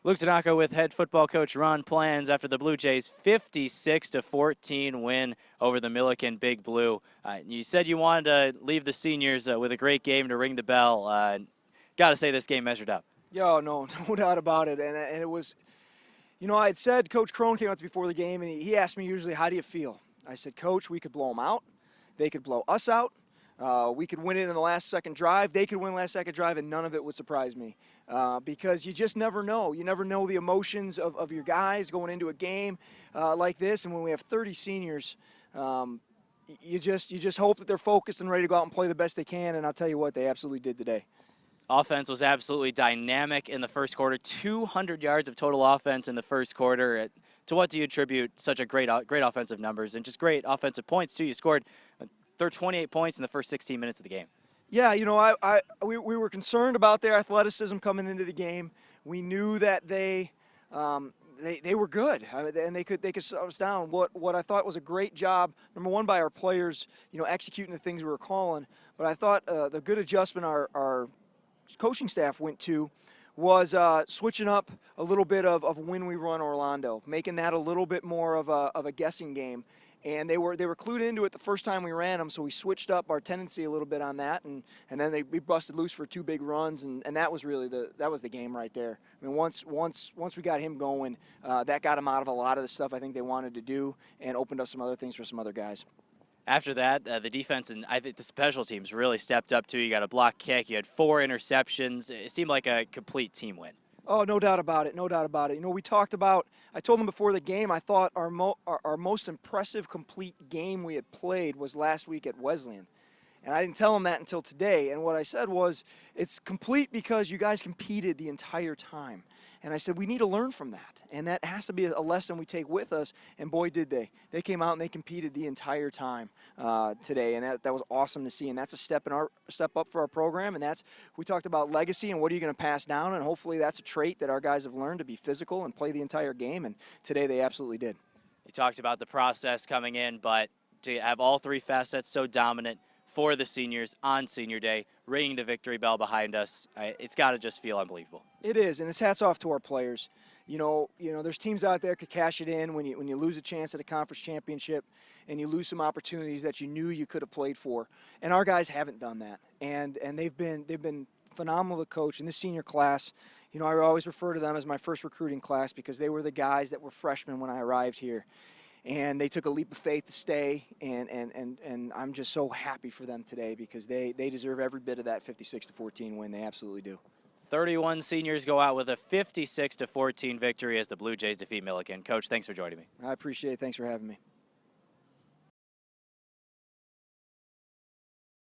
Luke Tanaka with head football coach Ron Planz after the Blue Jays' 56-14 win over the Millikin Big Blue. You said you wanted to leave the seniors with a great game to ring the bell. Got to say this game measured up. Yeah, no doubt about it. And it was, I had said Coach Crone came out before the game, and he asked me usually, how do you feel? I said, Coach, we could blow them out. They could blow us out. We could win it in the last second drive. They could win the last second drive, and none of it would surprise me because you just never know. You never know the emotions of your guys going into a game like this. And when we have 30 seniors, you just hope that they're focused and ready to go out and play the best they can. And I'll tell you what, they absolutely did today. Offense was absolutely dynamic in the first quarter. 200 yards of total offense in the first quarter. To what do you attribute such a great offensive numbers and just great offensive points too? You scored 28 points in the first 16 minutes of the game. Yeah, we were concerned about their athleticism coming into the game. We knew that they were good, and they could slow us down. What I thought was a great job, number one, by our players, executing the things we were calling. But I thought the good adjustment our coaching staff went to was switching up a little bit of when we run Orlando, making that a little bit more of a guessing game. And they were clued into it the first time we ran them, so we switched up our tendency a little bit on that, and then we busted loose for two big runs, and that was really the game right there. I mean, once we got him going, that got him out of a lot of the stuff I think they wanted to do, and opened up some other things for some other guys. After that, the defense and I think the special teams really stepped up too. You got a block kick, you had 4 interceptions. It seemed like a complete team win. Oh, no doubt about it. No doubt about it. We talked about, I told them before the game, I thought our most impressive complete game we had played was last week at Wesleyan. And I didn't tell them that until today. And what I said was, it's complete because you guys competed the entire time. And I said, we need to learn from that. And that has to be a lesson we take with us. And boy, did they. They came out and they competed the entire time today. And that was awesome to see. And that's a step up for our program. And we talked about legacy and what are you going to pass down. And hopefully that's a trait that our guys have learned, to be physical and play the entire game. And today they absolutely did. You talked about the process coming in, but to have all 3 facets so dominant for the seniors on senior day, ringing the victory bell behind us, it's got to just feel unbelievable. It is, and it's hats off to our players. There's teams out there could cash it in when you lose a chance at a conference championship and you lose some opportunities that you knew you could have played for. And our guys haven't done that. And they've been phenomenal to coach. In this senior class, I always refer to them as my first recruiting class because they were the guys that were freshmen when I arrived here. And they took a leap of faith to stay, and I'm just so happy for them today because they deserve every bit of that 56-14 win. They absolutely do. 31 seniors go out with a 56-14 victory as the Blue Jays defeat Millikin. Coach, thanks for joining me. I appreciate it. Thanks for having me.